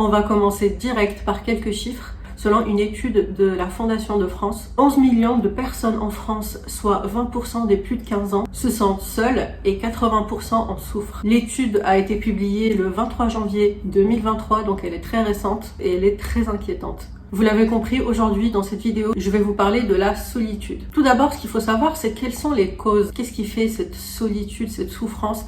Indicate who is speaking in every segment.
Speaker 1: On va commencer direct par quelques chiffres. Selon une étude de la Fondation de France, 11 millions de personnes en France, soit 20% des plus de 15 ans, se sentent seules et 80% en souffrent. L'étude a été publiée le 23 janvier 2023, donc elle est très récente et elle est très inquiétante. Vous l'avez compris, aujourd'hui dans cette vidéo, je vais vous parler de la solitude. Tout d'abord, ce qu'il faut savoir, c'est quelles sont les causes. Qu'est-ce qui fait cette solitude, cette souffrance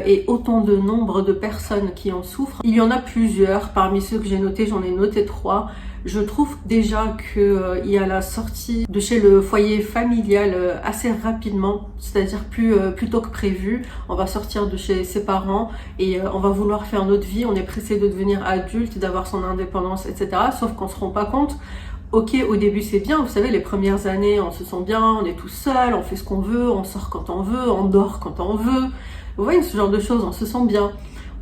Speaker 1: et autant de nombre de personnes qui en souffrent? Il y en a plusieurs. Parmi ceux que j'ai notés, j'en ai noté 3. Je trouve déjà qu'il y a la sortie de chez le foyer familial assez rapidement, c'est-à-dire plus tôt que prévu. On va sortir de chez ses parents et on va vouloir faire notre vie. On est pressé de devenir adulte, d'avoir son indépendance, etc. Sauf qu'on se rend pas compte. Ok, au début c'est bien, vous savez, les premières années on se sent bien, on est tout seul, on fait ce qu'on veut, on sort quand on veut, on dort quand on veut. Vous voyez, ce genre de choses, on se sent bien.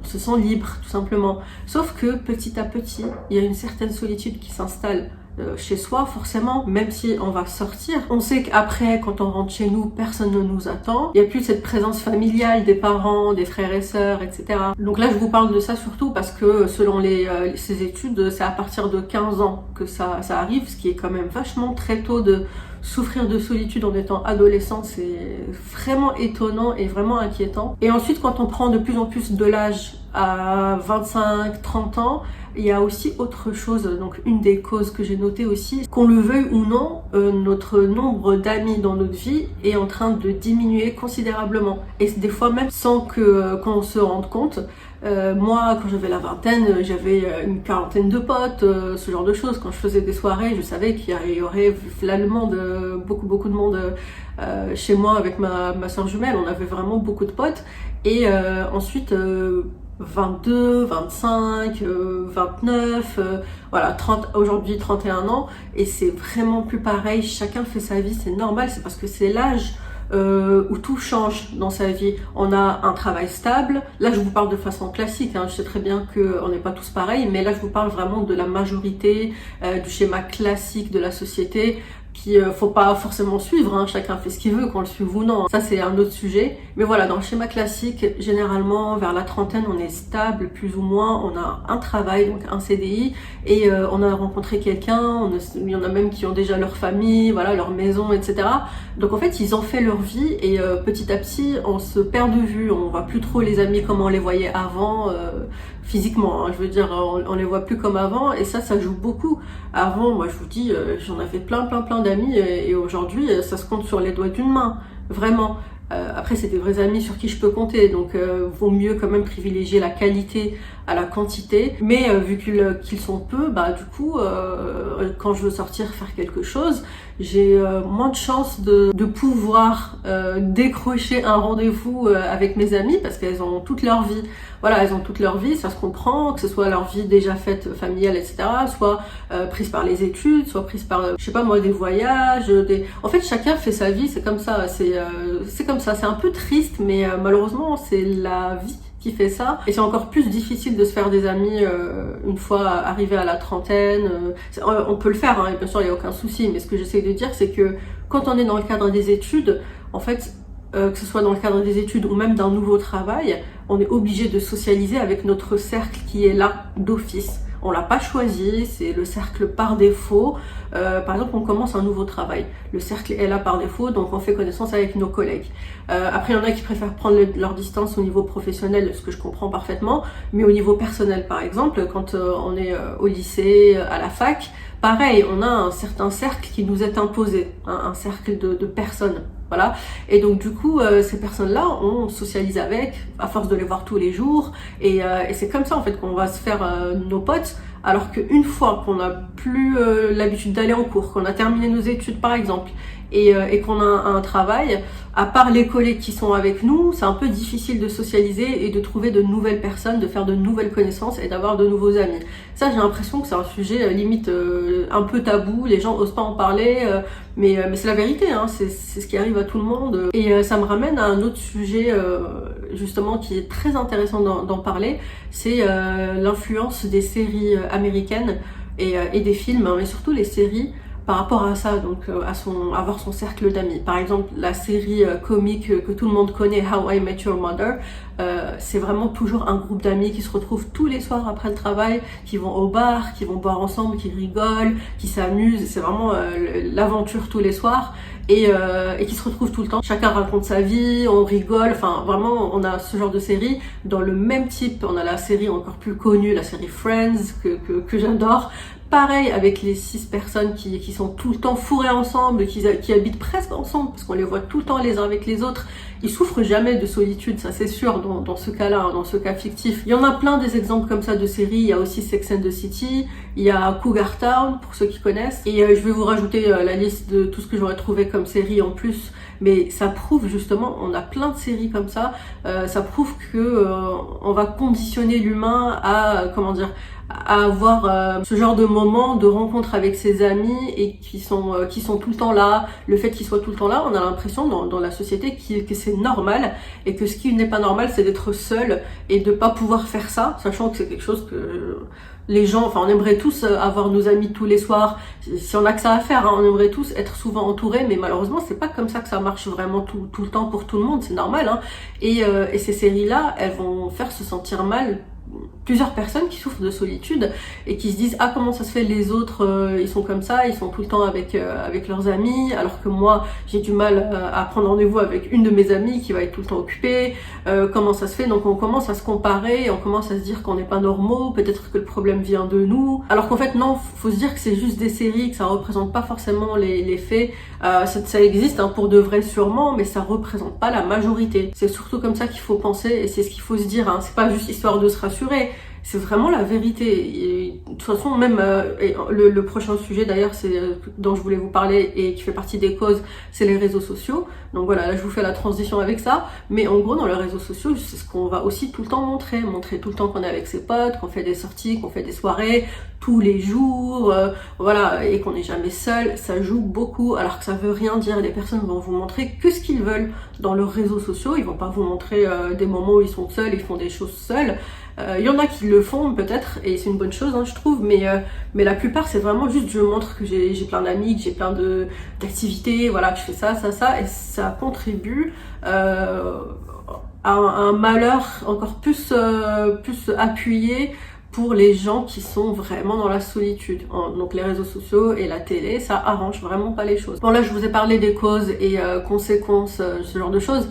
Speaker 1: On se sent libre, tout simplement. Sauf que petit à petit, il y a une certaine solitude qui s'installe chez soi, forcément, même si on va sortir. On sait qu'après, quand on rentre chez nous, personne ne nous attend. Il n'y a plus cette présence familiale des parents, des frères et sœurs, etc. Donc là, je vous parle de ça surtout parce que selon ces études, c'est à partir de 15 ans que ça arrive, ce qui est quand même vachement très tôt de souffrir de solitude en étant adolescent. C'est vraiment étonnant et vraiment inquiétant. Et ensuite, quand on prend de plus en plus de l'âge à 25, 30 ans, il y a aussi autre chose. Donc une des causes que j'ai notées aussi, qu'on le veuille ou non, notre nombre d'amis dans notre vie est en train de diminuer considérablement. Et des fois même sans qu'on se rende compte. Moi, quand j'avais la vingtaine, j'avais une quarantaine de potes, ce genre de choses. Quand je faisais des soirées, je savais qu'il y aurait finalement beaucoup de monde chez moi avec ma soeur jumelle. On avait vraiment beaucoup de potes. Et ensuite, 22, 25, 29, voilà, 30, aujourd'hui 31 ans. Et c'est vraiment plus pareil. Chacun fait sa vie, c'est normal. C'est parce que c'est l'âge où tout change dans sa vie. On a un travail stable. Là, je vous parle de façon classique. Je sais très bien qu'on n'est pas tous pareils, mais là, je vous parle vraiment de la majorité, du schéma classique de la société qui faut pas forcément suivre. Chacun fait ce qu'il veut, qu'on le suive ou non. Ça, c'est un autre sujet. Mais voilà, dans le schéma classique, généralement, vers la trentaine, on est stable, plus ou moins. On a un travail, donc un CDI, et on a rencontré quelqu'un. Il y en a même qui ont déjà leur famille, voilà, leur maison, etc. Donc en fait, ils ont fait leur vie et petit à petit, on se perd de vue. On voit plus trop les amis comme on les voyait avant, physiquement. Je veux dire, on les voit plus comme avant, et ça joue beaucoup. Avant, moi, je vous dis, j'en avais plein d'amis, et aujourd'hui, ça se compte sur les doigts d'une main, vraiment. Après, c'est des vrais amis sur qui je peux compter, donc vaut mieux quand même privilégier la qualité à la quantité. Mais vu qu'ils sont peu, bah du coup, quand je veux sortir faire quelque chose, j'ai moins de chances de pouvoir décrocher un rendez-vous avec mes amis parce qu'elles ont toute leur vie. Voilà, elles ont toute leur vie, ça se comprend, que ce soit leur vie déjà faite familiale, etc., soit prise par les études, soit prise par, je sais pas moi, des voyages, En fait, chacun fait sa vie, c'est comme ça, c'est comme ça, c'est un peu triste, mais malheureusement, c'est la vie qui fait ça. Et c'est encore plus difficile de se faire des amis une fois arrivé à la trentaine. On peut le faire, bien sûr, il n'y a aucun souci, mais ce que j'essaie de dire, c'est que quand on est dans le cadre des études, en fait, que ce soit dans le cadre des études ou même d'un nouveau travail, on est obligé de socialiser avec notre cercle qui est là d'office. On l'a pas choisi, c'est le cercle par défaut. Par exemple, on commence un nouveau travail. Le cercle est là par défaut, donc on fait connaissance avec nos collègues. Après, il y en a qui préfèrent prendre leur distance au niveau professionnel, ce que je comprends parfaitement. Mais au niveau personnel, par exemple, quand on est au lycée, à la fac, pareil, on a un certain cercle qui nous est imposé, un cercle de personnes. Voilà. Et donc du coup, ces personnes-là, on socialise avec, à force de les voir tous les jours, et c'est comme ça en fait qu'on va se faire nos potes. Alors qu'une fois qu'on n'a plus l'habitude d'aller en cours, qu'on a terminé nos études par exemple, et qu'on a un travail, à part les collègues qui sont avec nous, c'est un peu difficile de socialiser et de trouver de nouvelles personnes, de faire de nouvelles connaissances et d'avoir de nouveaux amis. Ça, j'ai l'impression que c'est un sujet limite un peu tabou, les gens osent pas en parler, mais c'est la vérité, c'est ce qui arrive à tout le monde. Et ça me ramène à un autre sujet justement qui est très intéressant d'en parler, c'est l'influence des séries américaines et des films, mais surtout les séries par rapport à ça, donc avoir son cercle d'amis. Par exemple, la série comique que tout le monde connaît, How I Met Your Mother, c'est vraiment toujours un groupe d'amis qui se retrouvent tous les soirs après le travail, qui vont au bar, qui vont boire ensemble, qui rigolent, qui s'amusent. C'est vraiment l'aventure tous les soirs. Et qui se retrouvent tout le temps. Chacun raconte sa vie, on rigole, enfin vraiment on a ce genre de série. Dans le même type, on a la série encore plus connue, la série Friends, que j'adore. Pareil avec les 6 personnes qui sont tout le temps fourrées ensemble, qui habitent presque ensemble, parce qu'on les voit tout le temps les uns avec les autres. Ils souffrent jamais de solitude, ça c'est sûr, dans ce cas-là, hein, dans ce cas fictif. Il y en a plein des exemples comme ça de séries. Il y a aussi Sex and the City, il y a Cougar Town, pour ceux qui connaissent. Et je vais vous rajouter la liste de tout ce que j'aurais trouvé comme série en plus. Mais ça prouve justement, on a plein de séries comme ça, ça prouve que on va conditionner l'humain à, à avoir ce genre de moment de rencontre avec ses amis et qui sont tout le temps là. Le fait qu'ils soient tout le temps là, on a l'impression dans la société que c'est normal, et que ce qui n'est pas normal, c'est d'être seul et de pas pouvoir faire ça, sachant que c'est quelque chose que les gens, on aimerait tous avoir nos amis tous les soirs, si on a que ça à faire, hein, on aimerait tous être souvent entourés, mais malheureusement c'est pas comme ça que ça marche vraiment tout le temps pour tout le monde, c'est normal, hein. Et ces séries-là, elles vont faire se sentir mal plusieurs personnes qui souffrent de solitude et qui se disent ah, comment ça se fait, les autres ils sont comme ça, ils sont tout le temps avec leurs amis, alors que moi j'ai du mal à prendre rendez-vous avec une de mes amies qui va être tout le temps occupée. Comment ça se fait? Donc on commence à se comparer, on commence à se dire qu'on n'est pas normaux, peut-être que le problème vient de nous, alors qu'en fait non, faut se dire que c'est juste des séries, que ça représente pas forcément les faits. Ça existe, hein, pour de vrai sûrement, mais ça représente pas la majorité. C'est surtout comme ça qu'il faut penser, et c'est ce qu'il faut se dire, hein. C'est pas juste histoire de se rassurer, c'est vraiment la vérité. Et, de toute façon, même le prochain sujet d'ailleurs, dont je voulais vous parler et qui fait partie des causes, c'est les réseaux sociaux. Donc voilà, là je vous fais la transition avec ça. Mais en gros, dans les réseaux sociaux, c'est ce qu'on va aussi tout le temps montrer tout le temps qu'on est avec ses potes, qu'on fait des sorties, qu'on fait des soirées tous les jours, voilà, et qu'on n'est jamais seul. Ça joue beaucoup, alors que ça veut rien dire. Les personnes vont vous montrer que ce qu'ils veulent dans leurs réseaux sociaux. Ils vont pas vous montrer des moments où ils sont seuls, ils font des choses seuls. Il y en a qui le font peut-être, et c'est une bonne chose, hein, je trouve, mais la plupart c'est vraiment juste je montre que j'ai plein d'amis, que j'ai plein d'activités, voilà, que je fais ça, et ça contribue à un malheur encore plus appuyé pour les gens qui sont vraiment dans la solitude. Donc les réseaux sociaux et la télé, ça arrange vraiment pas les choses. Bon, là je vous ai parlé des causes et conséquences, ce genre de choses.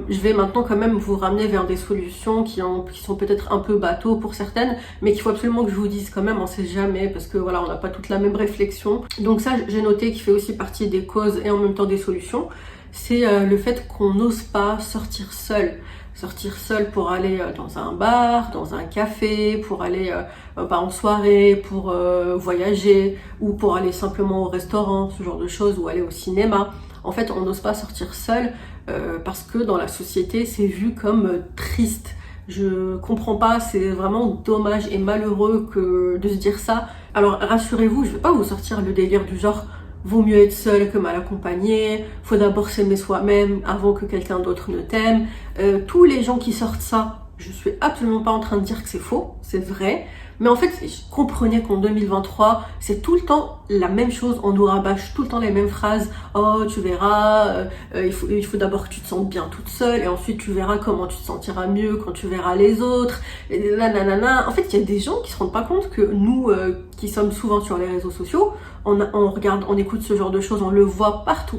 Speaker 1: Je vais maintenant quand même vous ramener vers des solutions qui sont peut-être un peu bateaux pour certaines, mais qu'il faut absolument que je vous dise quand même, on sait jamais, parce que voilà, on n'a pas toute la même réflexion. Donc ça, j'ai noté qu'il fait aussi partie des causes et en même temps des solutions. C'est le fait qu'on n'ose pas sortir seul. Sortir seul pour aller dans un bar, dans un café, pour aller en soirée, pour voyager, ou pour aller simplement au restaurant, ce genre de choses, ou aller au cinéma. En fait, on n'ose pas sortir seul parce que dans la société, c'est vu comme triste. Je comprends pas, c'est vraiment dommage et malheureux de se dire ça. Alors rassurez-vous, je vais pas vous sortir le délire du genre vaut mieux être seul que mal accompagné, faut d'abord s'aimer soi-même avant que quelqu'un d'autre ne t'aime. Tous les gens qui sortent ça, je suis absolument pas en train de dire que c'est faux, c'est vrai. Mais en fait, comprenez qu'en 2023, c'est tout le temps la même chose. On nous rabâche tout le temps les mêmes phrases. Oh, tu verras, il faut d'abord que tu te sentes bien toute seule, et ensuite tu verras comment tu te sentiras mieux quand tu verras les autres. Et nanana. En fait, il y a des gens qui se rendent pas compte que nous, qui sommes souvent sur les réseaux sociaux, on regarde, on écoute ce genre de choses, on le voit partout,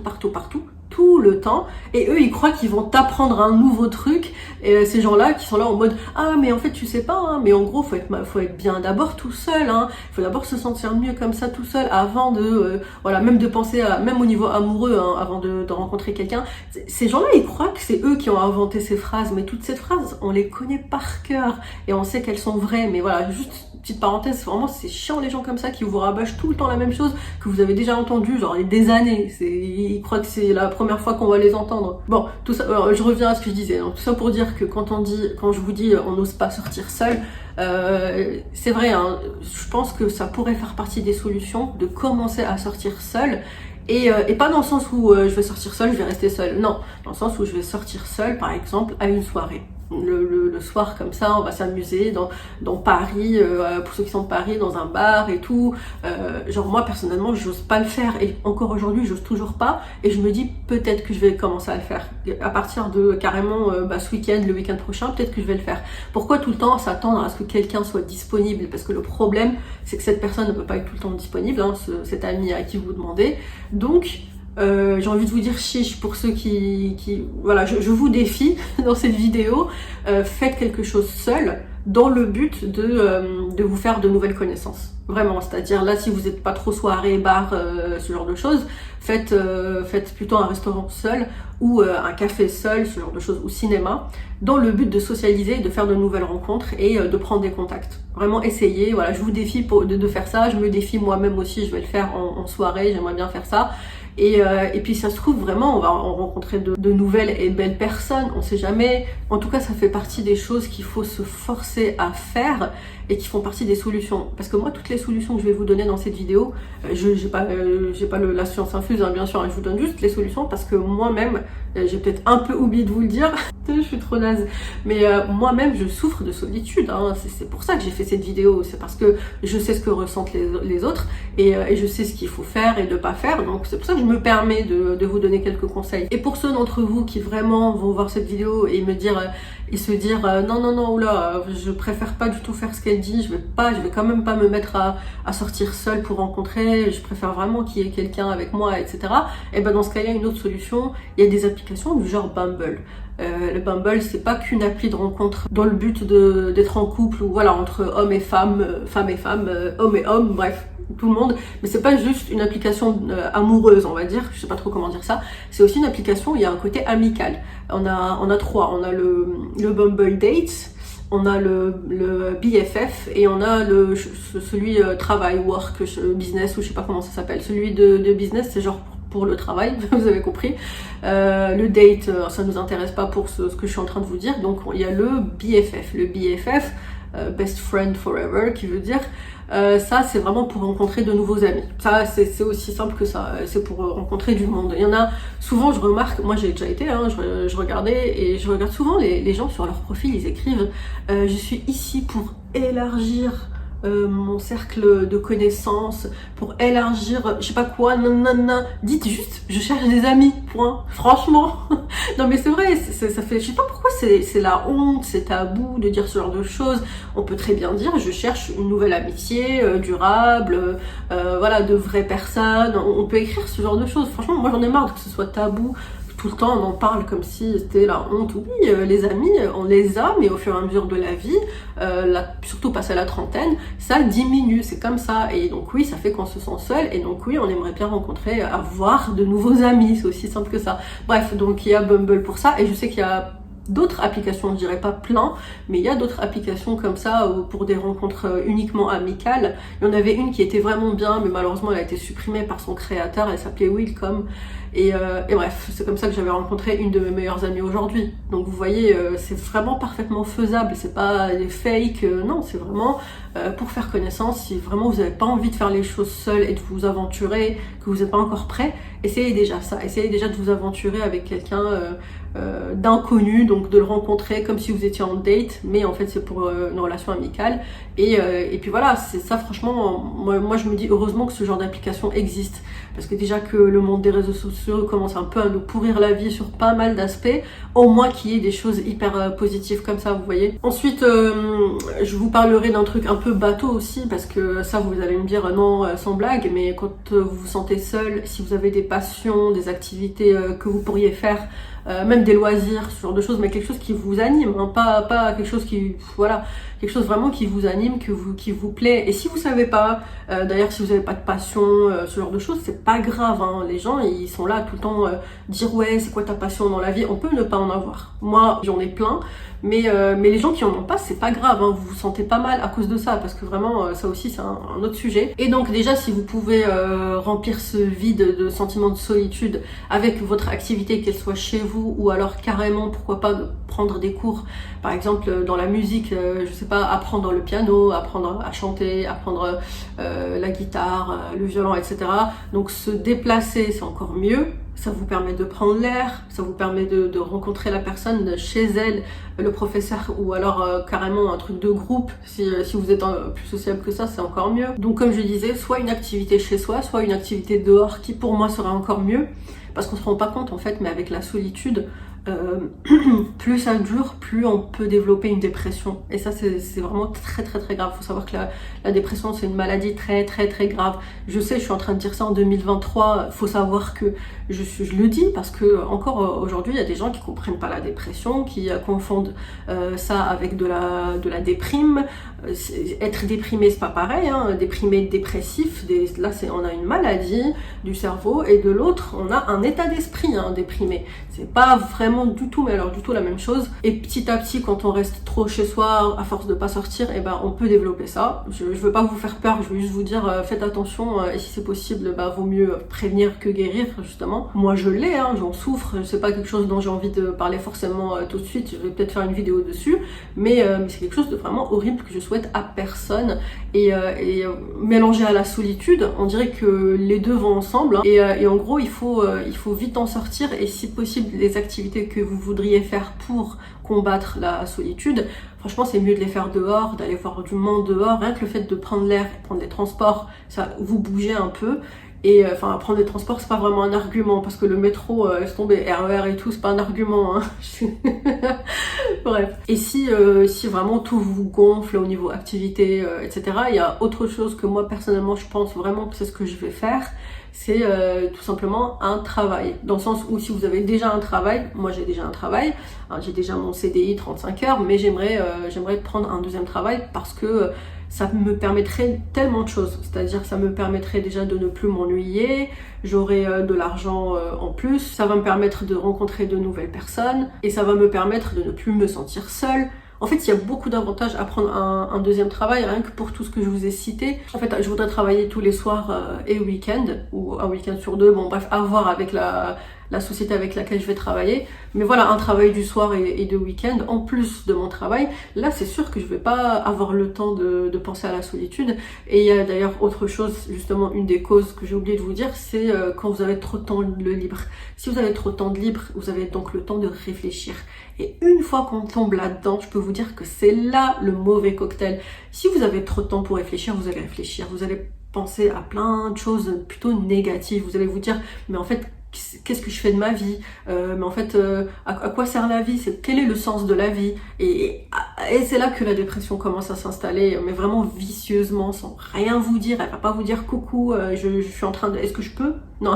Speaker 1: tout le temps, et eux ils croient qu'ils vont t'apprendre un nouveau truc, et ces gens-là qui sont là en mode ah mais en fait tu sais pas, hein, mais en gros faut être bien d'abord tout seul, hein, faut d'abord se sentir mieux comme ça tout seul avant de voilà, même de penser à, même au niveau amoureux, hein, avant de rencontrer quelqu'un. Ces gens-là ils croient que c'est eux qui ont inventé ces phrases, mais toutes ces phrases on les connaît par cœur et on sait qu'elles sont vraies. Mais voilà, juste petite parenthèse, vraiment c'est chiant les gens comme ça qui vous rabâchent tout le temps la même chose que vous avez déjà entendu genre il y a des années. Ils croient que c'est la première fois qu'on va les entendre. Bon, tout ça, je reviens à ce que je disais. Donc, tout ça pour dire que quand je vous dis on n'ose pas sortir seul, c'est vrai, hein, je pense que ça pourrait faire partie des solutions de commencer à sortir seul. Et pas dans le sens où je vais sortir seule, je vais rester seule. Non, dans le sens où je vais sortir seule, par exemple, à une soirée. le soir comme ça, on va s'amuser dans Paris, pour ceux qui sont de Paris, dans un bar et tout. Genre moi personnellement j'ose pas le faire et encore aujourd'hui j'ose toujours pas et je me dis peut-être que je vais commencer à le faire. À partir de carrément ce week-end, le week-end prochain, peut-être que je vais le faire. Pourquoi tout le temps s'attendre à ce que quelqu'un soit disponible? Parce que le problème c'est que cette personne ne peut pas être tout le temps disponible, hein, cet ami à qui vous demandez. Donc j'ai envie de vous dire chiche pour ceux qui voilà, je vous défie dans cette vidéo, faites quelque chose seul dans le but de vous faire de nouvelles connaissances. Vraiment, c'est-à-dire là, si vous n'êtes pas trop soirée, bar, ce genre de choses, faites plutôt un restaurant seul ou un café seul, ce genre de choses, ou cinéma, dans le but de socialiser, de faire de nouvelles rencontres et de prendre des contacts. Vraiment essayez, voilà, je vous défie de faire ça, je me défie moi-même aussi, je vais le faire en soirée, j'aimerais bien faire ça. Et puis ça se trouve vraiment, on va rencontrer de nouvelles et belles personnes, on sait jamais. En tout cas, ça fait partie des choses qu'il faut se forcer à faire et qui font partie des solutions. Parce que moi, toutes les solutions que je vais vous donner dans cette vidéo, j'ai pas la science infuse, hein, bien sûr, hein, je vous donne juste les solutions parce que moi-même, j'ai peut-être un peu oublié de vous le dire, je suis trop naze, mais moi-même, je souffre de solitude, hein. C'est pour ça que j'ai fait cette vidéo, c'est parce que je sais ce que ressentent les autres et je sais ce qu'il faut faire et de pas faire, donc c'est pour ça que je me permets de vous donner quelques conseils. Et pour ceux d'entre vous qui vraiment vont voir cette vidéo et se dire non, oula, je préfère pas du tout faire ce qu'elle dit, je vais quand même pas me mettre à sortir seule pour rencontrer, je préfère vraiment qu'il y ait quelqu'un avec moi, etc. Et ben dans ce cas, il y a une autre solution, il y a des applications du genre Bumble. Le Bumble, c'est pas qu'une appli de rencontre dans le but d'être en couple ou voilà, entre hommes et femmes, femmes et femmes, hommes et hommes, bref, tout le monde, mais c'est pas juste une application amoureuse, on va dire, je sais pas trop comment dire ça, c'est aussi une application où il y a un côté amical. On a trois, on a le Bumble Dates, on a le BFF et on a celui travail, work, business ou je sais pas comment ça s'appelle. Celui de business, c'est genre pour le travail, vous avez compris. Le date, ça nous intéresse pas pour ce que je suis en train de vous dire. Donc il y a le BFF. Le BFF, Best Friend Forever, qui veut dire ça c'est vraiment pour rencontrer de nouveaux amis. Ça c'est aussi simple que ça, c'est pour rencontrer du monde. Il y en a souvent, je remarque, moi j'ai déjà été, hein, je regardais et je regarde souvent les gens sur leur profil, ils écrivent je suis ici pour élargir mon cercle de connaissances, pour élargir je sais pas quoi, nanana. Dites juste je cherche des amis, point. Franchement. Non mais c'est vrai, ça fait, je sais pas pourquoi c'est la honte, c'est tabou de dire ce genre de choses. On peut très bien dire je cherche une nouvelle amitié durable, voilà, de vraies personnes. On peut écrire ce genre de choses. Franchement, moi j'en ai marre que ce soit tabou. Tout le temps, on en parle comme si c'était la honte. Oui, les amis, on les a, mais au fur et à mesure de la vie, surtout passé à la trentaine, ça diminue, c'est comme ça. Et donc oui, ça fait qu'on se sent seul, et donc oui, on aimerait bien rencontrer, avoir de nouveaux amis, c'est aussi simple que ça. Bref, donc il y a Bumble pour ça, et je sais qu'il y a d'autres applications, je dirais pas plein, mais il y a d'autres applications comme ça pour des rencontres uniquement amicales. Il y en avait une qui était vraiment bien, mais malheureusement elle a été supprimée par son créateur, elle s'appelait Welcome. Et bref, c'est comme ça que j'avais rencontré une de mes meilleures amies aujourd'hui. Donc vous voyez, c'est vraiment parfaitement faisable, c'est pas des fakes, non, c'est vraiment pour faire connaissance. Si vraiment vous n'avez pas envie de faire les choses seul et de vous aventurer, que vous n'êtes pas encore prêt, essayez déjà ça, essayez déjà de vous aventurer avec quelqu'un d'inconnu, donc de le rencontrer comme si vous étiez en date, mais en fait c'est pour une relation amicale. Et puis voilà, c'est ça franchement, moi je me dis heureusement que ce genre d'application existe, parce que déjà que le monde des réseaux sociaux commence un peu à nous pourrir la vie sur pas mal d'aspects, au moins qu'il y ait des choses hyper positives comme ça, vous voyez. Ensuite, je vous parlerai d'un truc un peu bateau aussi, parce que ça vous allez me dire non, sans blague, mais quand vous vous sentez seul, si vous avez des passions, des activités que vous pourriez faire, même des loisirs, ce genre de choses, mais quelque chose qui vous anime, hein, pas quelque chose qui, voilà, quelque chose vraiment qui vous anime, qui vous plaît. Et si vous savez pas, d'ailleurs si vous n'avez pas de passion, ce genre de choses, c'est pas grave, hein. Les gens ils sont là tout le temps dire ouais c'est quoi ta passion dans la vie, on peut ne pas en avoir. Moi j'en ai plein, mais les gens qui en ont pas, c'est pas grave, hein. Vous vous sentez pas mal à cause de ça, parce que vraiment ça aussi c'est un autre sujet. Et donc déjà si vous pouvez remplir ce vide de sentiment de solitude avec votre activité, qu'elle soit chez vous ou alors carrément pourquoi pas de prendre des cours, par exemple dans la musique, je sais pas, apprendre le piano, apprendre à chanter, apprendre la guitare, le violon, etc. Donc se déplacer c'est encore mieux. Ça vous permet de prendre l'air, ça vous permet de rencontrer la personne chez elle, le professeur, ou alors carrément un truc de groupe. Si vous êtes plus sociable que ça, c'est encore mieux. Donc comme je disais, soit une activité chez soi, soit une activité dehors, qui pour moi serait encore mieux, parce qu'on se rend pas compte en fait, mais avec la solitude, plus ça dure, plus on peut développer une dépression. Et ça, c'est vraiment très très très grave. Il faut savoir que la dépression, c'est une maladie très très très grave. Je sais, je suis en train de dire ça en 2023. Il faut savoir que je le dis parce que encore aujourd'hui, il y a des gens qui comprennent pas la dépression, qui confondent ça avec de la déprime. Être déprimé, c'est pas pareil, hein. Déprimé, dépressif, là on a une maladie du cerveau, et de l'autre on a un état d'esprit, hein, déprimé. C'est pas vraiment du tout, mais alors du tout la même chose. Et petit à petit, quand on reste trop chez soi, à force de pas sortir, et ben on peut développer ça. Je veux pas vous faire peur, je veux juste vous dire faites attention, et si c'est possible, vaut mieux prévenir que guérir, justement. Moi je l'ai, hein, j'en souffre, c'est pas quelque chose dont j'ai envie de parler forcément tout de suite, je vais peut-être faire une vidéo dessus, mais c'est quelque chose de vraiment horrible que je souhaite à personne. Et mélangé à la solitude, on dirait que les deux vont ensemble, hein. Et en gros il faut vite en sortir, et si possible les activités que vous voudriez faire pour combattre la solitude, franchement c'est mieux de les faire dehors, d'aller voir du monde dehors. Rien que le fait de prendre l'air, prendre des transports, ça vous bougez un peu. Et prendre des transports, c'est pas vraiment un argument, parce que le métro, laisse tomber, RER et tout, c'est pas un argument, hein. Bref. Et si vraiment tout vous gonfle au niveau activité, etc., il y a autre chose que moi personnellement je pense vraiment que c'est ce que je vais faire, c'est tout simplement un travail. Dans le sens où si vous avez déjà un travail, moi j'ai déjà un travail, hein, j'ai déjà mon CDI 35 heures, mais j'aimerais prendre un deuxième travail parce que ça me permettrait tellement de choses. C'est-à-dire ça me permettrait déjà de ne plus m'ennuyer, j'aurai de l'argent en plus, ça va me permettre de rencontrer de nouvelles personnes, et ça va me permettre de ne plus me sentir seule. En fait, il y a beaucoup d'avantages à prendre un deuxième travail, rien que pour tout ce que je vous ai cité. En fait, je voudrais travailler tous les soirs et week-end, ou un week-end sur deux, bon bref, à voir avec la société avec laquelle je vais travailler. Mais voilà, un travail du soir et de week-end, en plus de mon travail. Là, c'est sûr que je vais pas avoir le temps de penser à la solitude. Et il y a d'ailleurs autre chose, justement, une des causes que j'ai oublié de vous dire, c'est quand vous avez trop de temps de libre. Si vous avez trop de temps de libre, vous avez donc le temps de réfléchir. Et une fois qu'on tombe là-dedans, je peux vous dire que c'est là le mauvais cocktail. Si vous avez trop de temps pour réfléchir, vous allez réfléchir, vous allez penser à plein de choses plutôt négatives. Vous allez vous dire, mais en fait, qu'est-ce que je fais de ma vie, mais en fait à quoi sert la vie, quel est le sens de la vie, et c'est là que la dépression commence à s'installer, mais vraiment vicieusement, sans rien vous dire. Elle va pas vous dire coucou, je suis en train de, est-ce que je peux, non,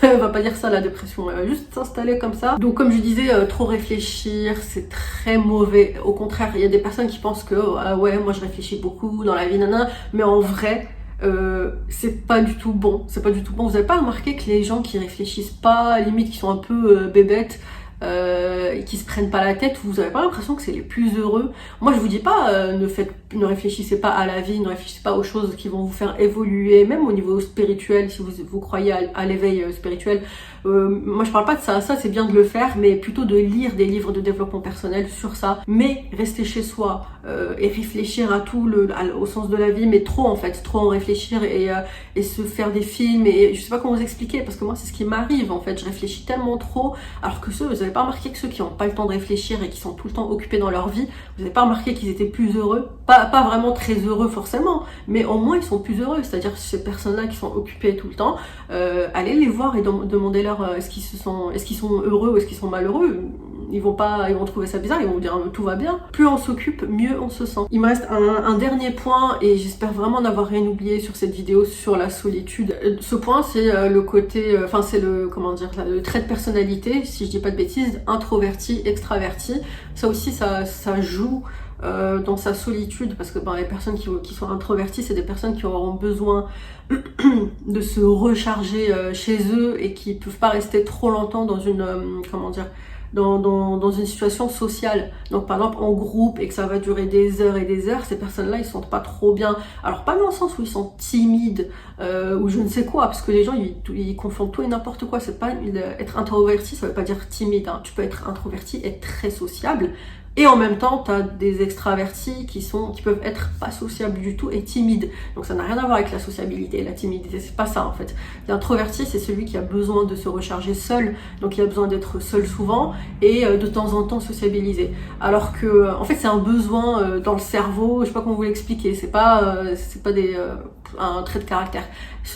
Speaker 1: elle va pas dire ça, la dépression, elle va juste s'installer comme ça. Donc comme je disais, trop réfléchir, c'est très mauvais. Au contraire, il y a des personnes qui pensent que ouais, moi je réfléchis beaucoup dans la vie, nanana, mais en vrai c'est pas du tout bon, c'est pas du tout bon. Vous avez pas remarqué que les gens qui réfléchissent pas, limite qui sont un peu bébêtes, qui se prennent pas la tête, vous avez pas l'impression que c'est les plus heureux? Moi je vous dis pas ne réfléchissez pas à la vie, ne réfléchissez pas aux choses qui vont vous faire évoluer, même au niveau spirituel, si vous croyez à l'éveil spirituel. Moi je parle pas de ça, c'est bien de le faire, mais plutôt de lire des livres de développement personnel sur ça. Mais rester chez soi et réfléchir à tout au sens de la vie, mais trop en fait, trop en réfléchir et se faire des films, et je sais pas comment vous expliquer, parce que moi c'est ce qui m'arrive en fait, je réfléchis tellement trop, alors que vous avez pas remarqué que ceux qui n'ont pas le temps de réfléchir et qui sont tout le temps occupés dans leur vie, vous avez pas remarqué qu'ils étaient plus heureux? Pas vraiment très heureux forcément, mais au moins ils sont plus heureux. C'est-à-dire ces personnes-là qui sont occupées tout le temps, allez les voir et demandez-leur est-ce qu'ils sont heureux ou est-ce qu'ils sont malheureux. Ils vont trouver ça bizarre, ils vont dire tout va bien. Plus on s'occupe, mieux on se sent. Il me reste un dernier point, et j'espère vraiment n'avoir rien oublié sur cette vidéo sur la solitude. Ce point, c'est le côté, c'est le trait de personnalité, si je dis pas de bêtises, introverti, extraverti. Ça aussi, ça joue dans sa solitude, parce que les personnes qui sont introverties, c'est des personnes qui auront besoin de se recharger chez eux, et qui peuvent pas rester trop longtemps dans une dans une situation sociale. Donc par exemple en groupe, et que ça va durer des heures et des heures, ces personnes-là ils se sentent pas trop bien. Alors pas dans le sens où ils sont timides ou je ne sais quoi, parce que les gens ils confondent tout et n'importe quoi. C'est pas être introverti, ça veut pas dire timide, hein. Tu peux être introverti et très sociable. Et en même temps, tu as des extravertis qui peuvent être pas sociables du tout et timides. Donc ça n'a rien à voir avec la sociabilité et la timidité, c'est pas ça en fait. L'introverti, c'est celui qui a besoin de se recharger seul, donc il a besoin d'être seul souvent et de temps en temps sociabiliser. Alors que, en fait, c'est un besoin dans le cerveau, je sais pas comment vous l'expliquer, c'est pas un trait de caractère.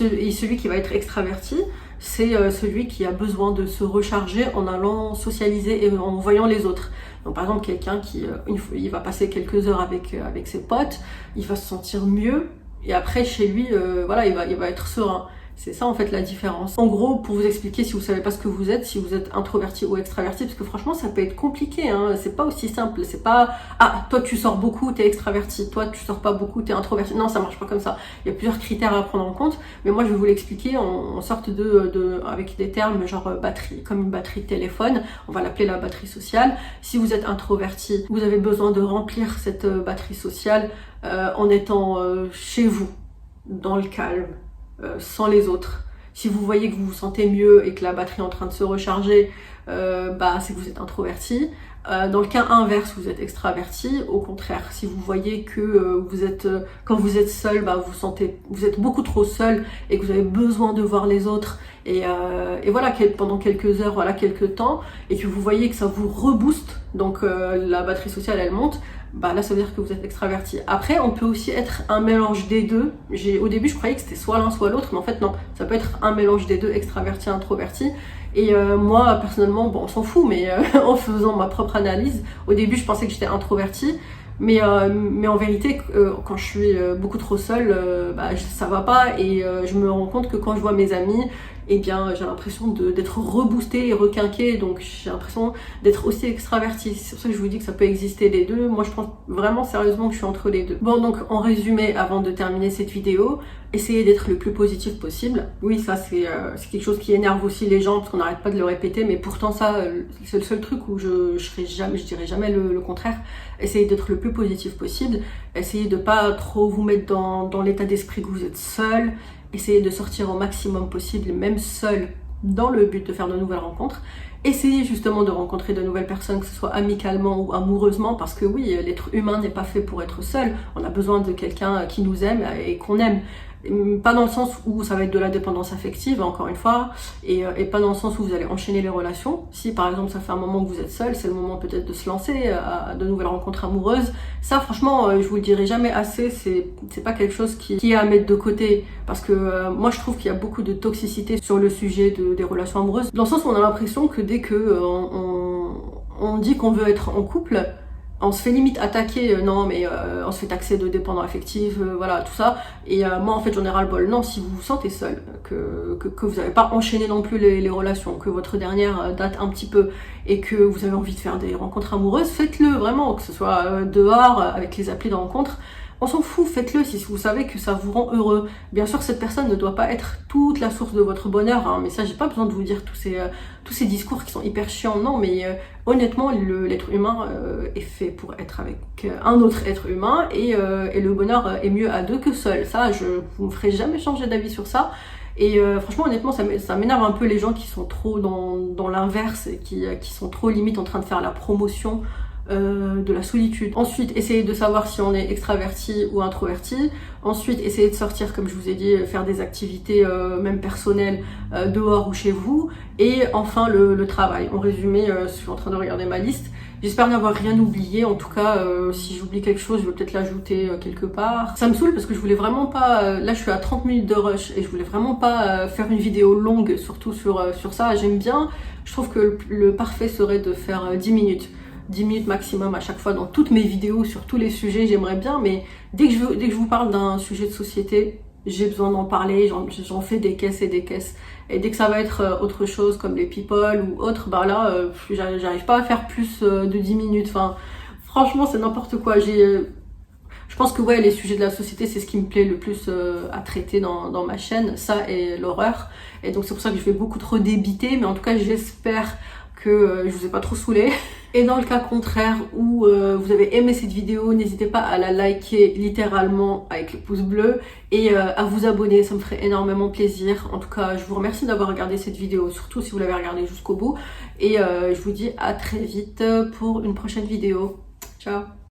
Speaker 1: Et celui qui va être extraverti, c'est celui qui a besoin de se recharger en allant socialiser et en voyant les autres. Donc par exemple, quelqu'un qui il va passer quelques heures avec ses potes, il va se sentir mieux et après chez lui, voilà, il va être serein. C'est ça en fait la différence. En gros, pour vous expliquer, si vous savez pas ce que vous êtes, si vous êtes introverti ou extraverti, parce que franchement ça peut être compliqué, hein, c'est pas aussi simple, c'est pas toi tu sors beaucoup, t'es extraverti, toi tu sors pas beaucoup, t'es introverti. Non, ça marche pas comme ça. Il y a plusieurs critères à prendre en compte, mais moi je vais vous l'expliquer en sorte avec des termes genre batterie, comme une batterie de téléphone, on va l'appeler la batterie sociale. Si vous êtes introverti, vous avez besoin de remplir cette batterie sociale en étant chez vous, dans le calme. Sans les autres. Si vous voyez que vous vous sentez mieux et que la batterie est en train de se recharger, c'est que vous êtes introverti. Dans le cas inverse, vous êtes extraverti. Au contraire, si vous voyez que quand vous êtes seul, vous êtes beaucoup trop seul et que vous avez besoin de voir les autres et voilà, pendant quelques heures, voilà, quelques temps, et que vous voyez que ça vous rebooste, donc la batterie sociale elle monte, là ça veut dire que vous êtes extraverti. Après, on peut aussi être un mélange des deux. Au début je croyais que c'était soit l'un soit l'autre, mais en fait non, ça peut être un mélange des deux, extraverti, introverti. Et moi personnellement, on s'en fout, mais en faisant ma propre analyse, au début je pensais que j'étais introvertie, mais en vérité quand je suis beaucoup trop seule, ça va pas, et je me rends compte que quand je vois mes amis, eh bien j'ai l'impression d'être reboostée et requinquée, donc j'ai l'impression d'être aussi extravertie. C'est pour ça que je vous dis que ça peut exister les deux. Moi je pense vraiment sérieusement que je suis entre les deux. Bon, donc en résumé, avant de terminer cette vidéo, essayez d'être le plus positif possible. Oui, ça c'est quelque chose qui énerve aussi les gens parce qu'on n'arrête pas de le répéter, mais pourtant ça c'est le seul truc où je dirais jamais le contraire. Essayez d'être le plus positif possible. Essayez de pas trop vous mettre dans l'état d'esprit que vous êtes seul. Essayez de sortir au maximum possible, même seul, dans le but de faire de nouvelles rencontres. Essayez justement de rencontrer de nouvelles personnes, que ce soit amicalement ou amoureusement, parce que oui, l'être humain n'est pas fait pour être seul. On a besoin de quelqu'un qui nous aime et qu'on aime. Pas dans le sens où ça va être de la dépendance affective, encore une fois, et pas dans le sens où vous allez enchaîner les relations. Si par exemple ça fait un moment que vous êtes seul, c'est le moment peut-être de se lancer à de nouvelles rencontres amoureuses. Ça franchement, je vous le dirai jamais assez, c'est pas quelque chose qui est à mettre de côté, parce que moi je trouve qu'il y a beaucoup de toxicité sur le sujet des relations amoureuses, dans le sens où on a l'impression que dès que on dit qu'on veut être en couple, on se fait limite attaquer, on se fait taxer de dépendant affectif, voilà, tout ça. Et moi, en fait, j'en ai ras-le-bol. Non, si vous vous sentez seul, que vous n'avez pas enchaîné non plus les relations, que votre dernière date un petit peu, et que vous avez envie de faire des rencontres amoureuses, faites-le, vraiment, que ce soit dehors, avec les applis de rencontres. On s'en fout, faites-le si vous savez que ça vous rend heureux. Bien sûr, cette personne ne doit pas être toute la source de votre bonheur, hein, mais ça, j'ai pas besoin de vous dire tous ces discours qui sont hyper chiants. Non, mais honnêtement, l'être humain est fait pour être avec un autre être humain, et le bonheur est mieux à deux que seul. Ça, je vous ferai jamais changer d'avis sur ça. Et franchement, honnêtement, ça m'énerve un peu les gens qui sont trop dans l'inverse, et qui sont trop limite en train de faire la promotion de la solitude. Ensuite, essayez de savoir si on est extraverti ou introverti. Ensuite, essayez de sortir, comme je vous ai dit, faire des activités même personnelles dehors ou chez vous. Et enfin, le travail. En résumé, je suis en train de regarder ma liste. J'espère n'avoir rien oublié. En tout cas, si j'oublie quelque chose, je vais peut-être l'ajouter quelque part. Ça me saoule parce que je voulais vraiment pas... là, je suis à 30 minutes de rush et je voulais vraiment pas faire une vidéo longue, surtout sur ça. J'aime bien. Je trouve que le parfait serait de faire 10 minutes. 10 minutes maximum à chaque fois dans toutes mes vidéos sur tous les sujets, j'aimerais bien, mais dès que je vous parle d'un sujet de société, j'ai besoin d'en parler, j'en fais des caisses et des caisses, et dès que ça va être autre chose comme les people ou autre, j'arrive pas à faire plus de 10 minutes, enfin franchement c'est n'importe quoi. Je pense que ouais, les sujets de la société, c'est ce qui me plaît le plus à traiter dans ma chaîne, ça et l'horreur, et donc c'est pour ça que je vais beaucoup trop débiter, mais en tout cas j'espère que je vous ai pas trop saoulé. Et dans le cas contraire où vous avez aimé cette vidéo, n'hésitez pas à la liker littéralement avec le pouce bleu et à vous abonner, ça me ferait énormément plaisir. En tout cas, je vous remercie d'avoir regardé cette vidéo, surtout si vous l'avez regardée jusqu'au bout. Et je vous dis à très vite pour une prochaine vidéo. Ciao.